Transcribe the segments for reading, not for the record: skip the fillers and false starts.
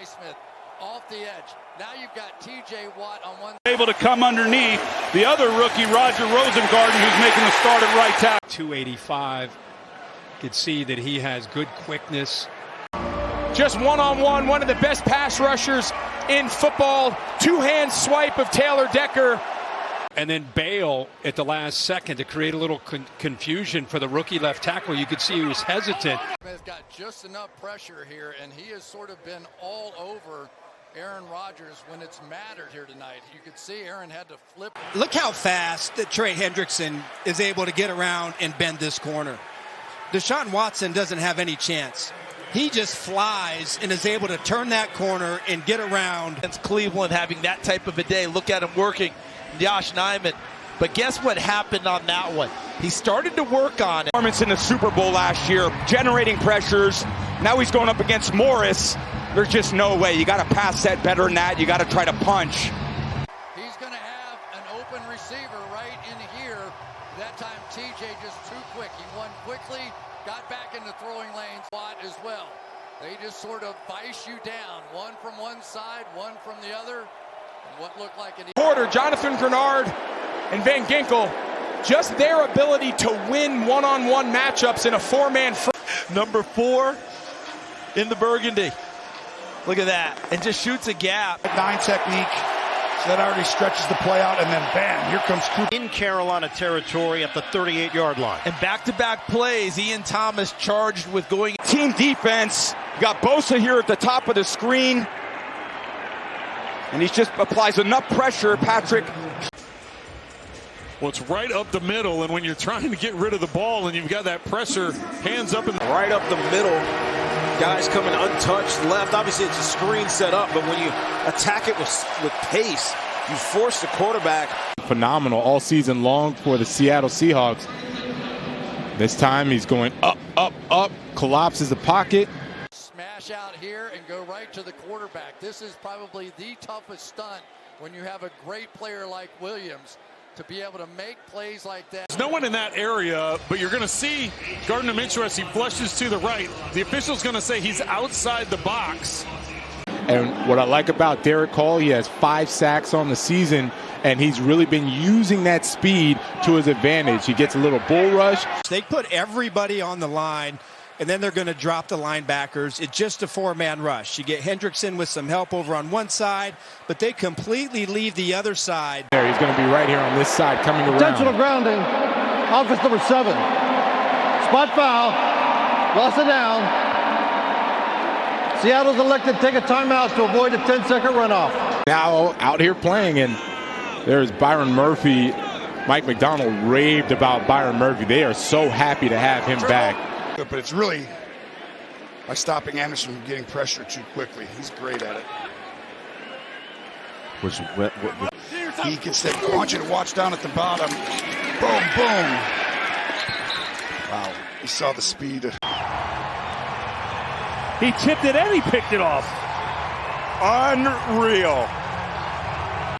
Highsmith off the edge. Now you've got T.J. Watt on one. Able to come underneath the other rookie, Roger Rosengarten, who's making the start at right tackle. 285. Could see that he has good quickness. Just one-on-one, one of the best pass rushers in football. Two-hand swipe of Taylor Decker. And then Bale at the last second to create a little confusion for the rookie left tackle. You could see he was hesitant. Has got just enough pressure here, and he has sort of been all over Aaron Rodgers when it's mattered here tonight. You could see Aaron had to flip. Look how fast that Trey Hendrickson is able to get around and bend this corner. Deshaun Watson doesn't have any chance. He just flies and is able to turn that corner and get around. It's Cleveland having that type of a day. Look at him working, Josh Nijman. But guess what happened on that one? He started to work on it. Performance in the Super Bowl last year, generating pressures. Now he's going up against Morris. There's just no way. You got to pass set better than that. You got to try to punch. He's going to have an open receiver right in here. That time TJ just too quick. He won quickly, got back into throwing lanes. Watt as well. They just sort of vice you down. One from one side, one from the other. And what looked like an Porter, Jonathan Grenard, and Van Ginkel, just their ability to win one-on-one matchups in a four-man front. Number 4 in the burgundy. Look at that. And just shoots a gap. 9 technique. So that already stretches the play out, and then bam, here comes Cooper. In Carolina territory at the 38-yard line. And back-to-back plays, Ian Thomas charged with going. Team defense. You got Bosa here at the top of the screen. And he just applies enough pressure, Patrick. Well, it's right up the middle, and when you're trying to get rid of the ball and you've got that pressure, hands up. Right up the middle. Guys coming untouched left. Obviously, it's a screen set up, but when you attack it with pace, you force the quarterback. Phenomenal all season long for the Seattle Seahawks. This time he's going up, up, up, collapses the pocket. smash out here and go right to the quarterback. This is probably the toughest stunt when you have a great player like Williams to be able to make plays like that. There's no one in that area, but you're going to see Gardner Minshew as he flushes to the right. The official's going to say he's outside the box. And what I like about Derek Hall, he has 5 sacks on the season, and he's really been using that speed to his advantage. He gets a little bull rush. They put everybody on the line, and then they're going to drop the linebackers. It's just a 4-man rush. You get Hendrickson with some help over on one side, but they completely leave the other side. There, he's going to be right here on this side coming around. Intentional grounding. Offense number 7. Spot foul. Lost it down. Seattle's elected to take a timeout to avoid a 10-second runoff. Now out here playing, and there's Byron Murphy. Mike McDonald raved about Byron Murphy. They are so happy to have him back. But it's really by stopping Anderson from getting pressure too quickly. He's great at it. He can stay. I want you to watch down at the bottom. Boom, boom. Wow. You saw the speed. He tipped it and he picked it off. Unreal.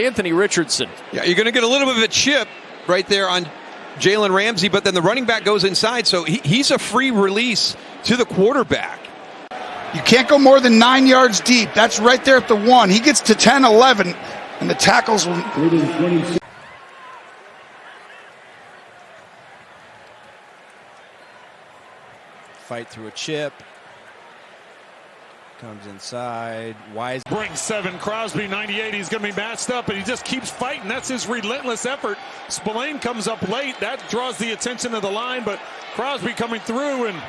Anthony Richardson. Yeah, you're going to get a little bit of a chip right there on Jalen Ramsey, but then the running back goes inside, so he's a free release to the quarterback. You can't go more than 9 yards deep. That's right there at the 1. He gets to 10, 11, and the tackles will... Fight through a chip. Comes inside. Wise brings 7. Crosby 98. He's going to be matched up, and he just keeps fighting. That's his relentless effort. Spillane comes up late. That draws the attention of the line, but Crosby coming through and.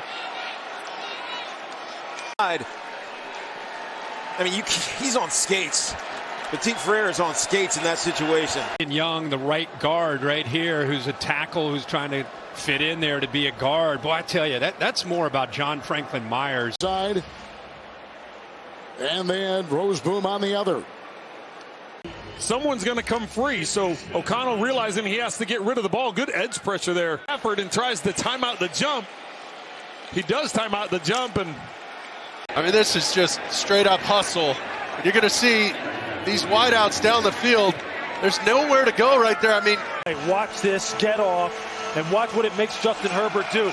I mean, he's on skates. Petit Frere is on skates in that situation. Young, the right guard right here, who's a tackle, who's trying to fit in there to be a guard. Boy, I tell you, that's more about John Franklin Myers. Side. And then Roseboom on the other. Someone's going to come free, so O'Connell realizing he has to get rid of the ball. Good edge pressure there. Effort and tries to time out the jump. He does time out the jump, and I mean, this is just straight up hustle. You're going to see these wideouts down the field. There's nowhere to go right there. I mean, hey, watch this, get off, and watch what it makes Justin Herbert do.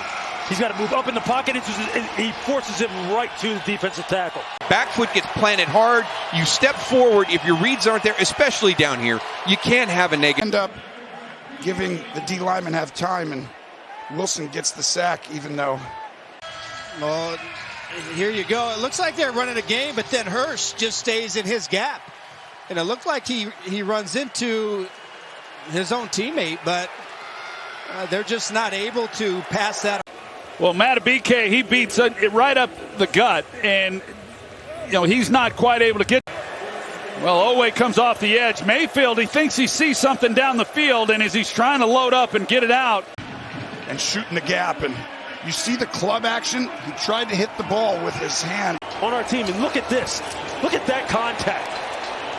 He's got to move up in the pocket. He forces him right to the defensive tackle. Back foot gets planted hard. You step forward. If your reads aren't there, especially down here, you can't have a negative. End up giving the D lineman have time, and Wilson gets the sack, even though. Well, here you go. It looks like they're running a game, but then Hirsch just stays in his gap. And it looked like he runs into his own teammate, but they're just not able to pass that. Well, Matabike, he beats it right up the gut, and he's not quite able to get. Well, Owe comes off the edge. Mayfield, he thinks he sees something down the field, and as he's trying to load up and get it out. And shooting the gap, and you see the club action. He tried to hit the ball with his hand. On our team, and look at this. Look at that contact.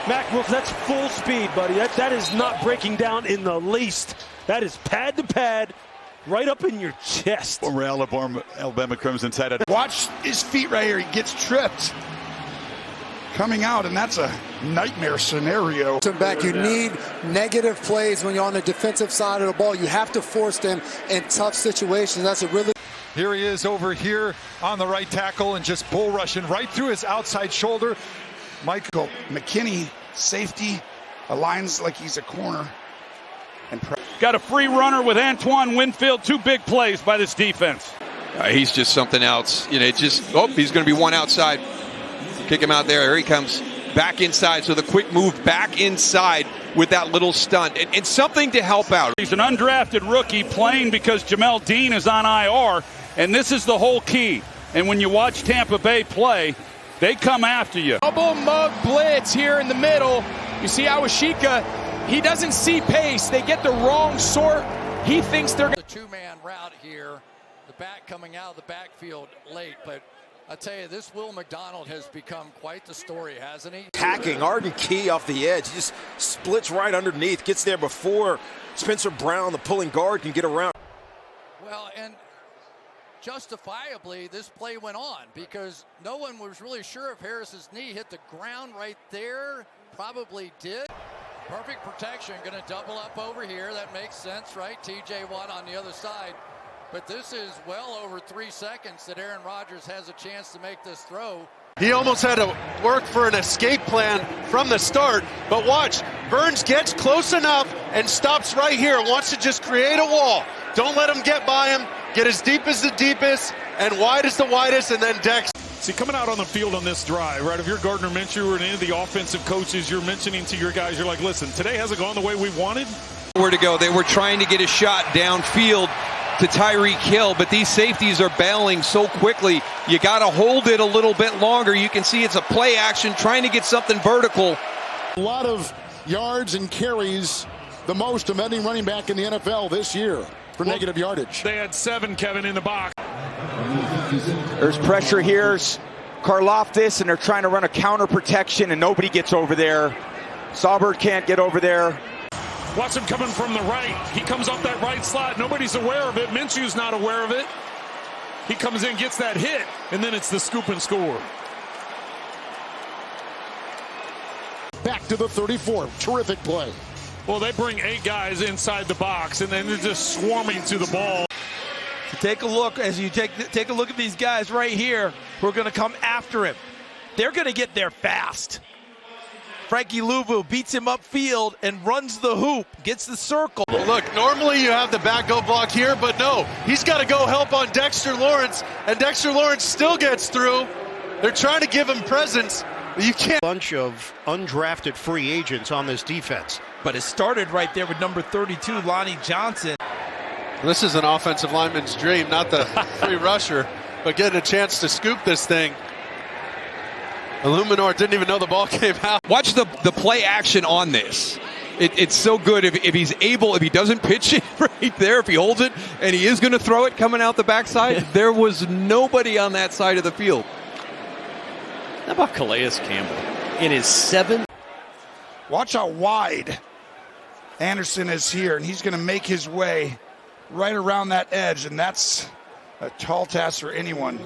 Mac Wilson, that's full speed, buddy. That is not breaking down in the least. That is pad to pad. Right up in your chest. Former Alabama Crimson tight end. Watch his feet right here. He gets tripped coming out, and that's a nightmare scenario. Back, you need negative plays when you're on the defensive side of the ball. You have to force them in tough situations. That's a really. Here he is over here on the right tackle and just bull rushing right through his outside shoulder. Michael McKinney, safety, aligns like he's a corner. Got a free runner with Antoine Winfield. 2 big plays by this defense. He's just something else. He's going to be one outside. Kick him out there. Here he comes back inside. So the quick move back inside with that little stunt. And something to help out. He's an undrafted rookie playing because Jamel Dean is on IR. And this is the whole key. And when you watch Tampa Bay play, they come after you. Double mug blitz here in the middle. You see Awashika. He doesn't see pace. They get the wrong sort. He thinks they're the 2-man route here. The back coming out of the backfield late, but I tell you, this Will McDonald has become quite the story, hasn't he? Hacking Arden Key off the edge. He just splits right underneath, gets there before Spencer Brown, the pulling guard, can get around. Well, and justifiably, this play went on because no one was really sure if Harris's knee hit the ground right there. Probably did. Perfect protection, going to double up over here. That makes sense, right? TJ Watt on the other side. But this is well over 3 seconds that Aaron Rodgers has a chance to make this throw. He almost had to work for an escape plan from the start. But watch, Burns gets close enough and stops right here. Wants to just create a wall. Don't let him get by him. Get as deep as the deepest and wide as the widest, and then Dex. See, coming out on the field on this drive, right, if you're Gardner Minshew or any of the offensive coaches, you're mentioning to your guys, you're like, listen, today hasn't gone the way we wanted. Where to go? They were trying to get a shot downfield to Tyreek Hill, but these safeties are bailing so quickly. You got to hold it a little bit longer. You can see it's a play action, trying to get something vertical. A lot of yards and carries, the most of any running back in the NFL this year for negative yardage. They had 7, Kevin, in the box. There's pressure here. Karlaftis, and they're trying to run a counter protection, and nobody gets over there. Saubert can't get over there. Watch him coming from the right. He comes up that right slot. Nobody's aware of it. Minshew's not aware of it. He comes in, gets that hit, and then it's the scoop and score. Back to the 34. Terrific play. Well, they bring 8 guys inside the box, and then they're just swarming to the ball. So take a look as you take a look at these guys right here who are going to come after him. They're going to get there fast. Frankie Louvu beats him upfield and runs the hoop, gets the circle. Look, normally you have the back go block here, but no, he's got to go help on Dexter Lawrence, and Dexter Lawrence still gets through. They're trying to give him presence, but you can't. Bunch of undrafted free agents on this defense. But it started right there with number 32, Lonnie Johnson. This is an offensive lineman's dream, not the free rusher, but getting a chance to scoop this thing. Illuminor didn't even know the ball came out. Watch the play action on this. It's so good if he's able, if he doesn't pitch it right there, if he holds it, and he is going to throw it coming out the backside, there was nobody on that side of the field. How about Calais Campbell? In his 7th. Watch how wide Anderson is here, and he's going to make his way right around that edge, and that's a tall task for anyone.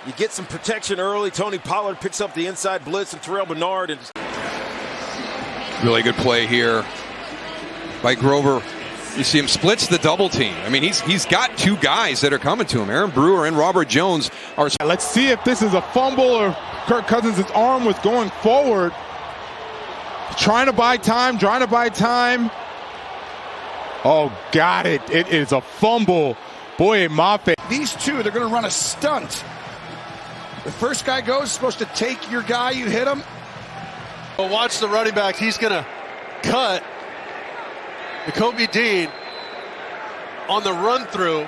You get some protection early. Tony Pollard picks up the inside blitz, and Terrell Bernard. Really good play here by Grover. You see him splits the double team. I mean, he's got two guys that are coming to him. Aaron Brewer and Robert Jones are. Let's see if this is a fumble or Kirk Cousins' arm was going forward. Trying to buy time. Oh, got it. It is a fumble. Boy, Mafe. These two, they're going to run a stunt. The first guy goes, supposed to take your guy, you hit him. Well, watch the running back. He's going to cut Jacoby Dean on the run through,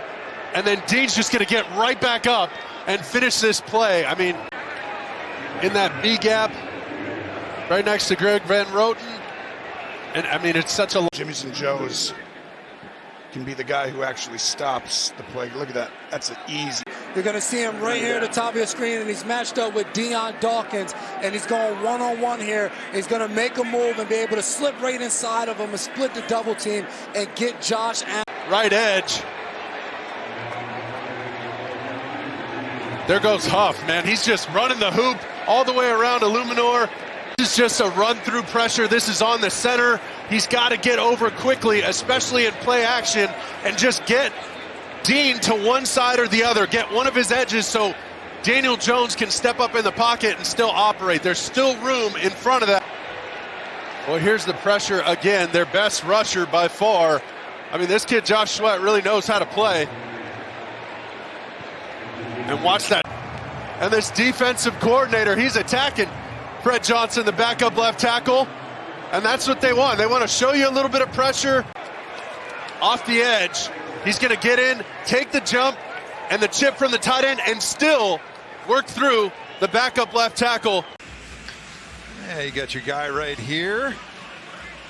and then Dean's just going to get right back up and finish this play. I mean, in that B gap, right next to Greg Van Roten. And I mean, it's such a. Jimmy's and Joe's can be the guy who actually stops the play. Look at that. That's an easy. You're going to see him right here at the top of your screen, and he's matched up with Deion Dawkins, and he's going one-on-one here. He's going to make a move and be able to slip right inside of him and split the double team and get Josh Allen. Right edge. There goes Huff, man. He's just running the hoop all the way around Illuminor. This is just a run-through pressure. This is on the center. He's got to get over quickly, especially in play action, and just get Dean to one side or the other. Get one of his edges so Daniel Jones can step up in the pocket and still operate. There's still room in front of that. Well, here's the pressure again. Their best rusher by far. I mean, this kid, Josh Sweat, really knows how to play. And watch that. And this defensive coordinator, he's attacking Fred Johnson, the backup left tackle. And that's what they want. They want to show you a little bit of pressure off the edge. He's going to get in, take the jump, and the chip from the tight end, and still work through the backup left tackle. Yeah, you got your guy right here.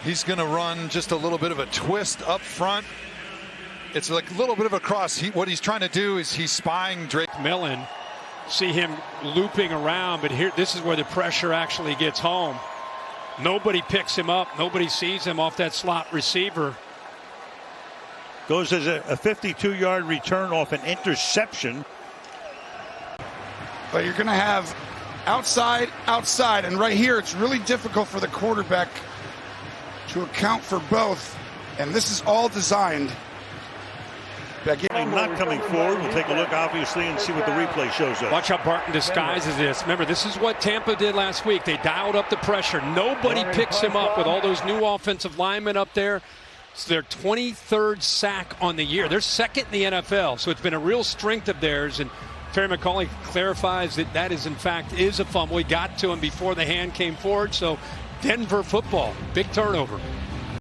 He's going to run just a little bit of a twist up front. It's like a little bit of a cross. What he's trying to do is he's spying Drake Millen. See him looping around, but here, this is where the pressure actually gets home. Nobody picks him up. Nobody sees him off that slot receiver. Goes as a 52-yard return off an interception. But you're going to have outside, and right here it's really difficult for the quarterback to account for both. And this is all designed. Not coming forward. We'll take a look, obviously, and see what the replay shows us. Watch how Barton disguises this. Remember, this is what Tampa did last week. They dialed up the pressure. Nobody picks him up with all those new offensive linemen up there. It's their 23rd sack on the year. They're second in the NFL, so it's been a real strength of theirs. And Terry McCauley clarifies that is, in fact, is a fumble. He got to him before the hand came forward. So Denver football, big turnover.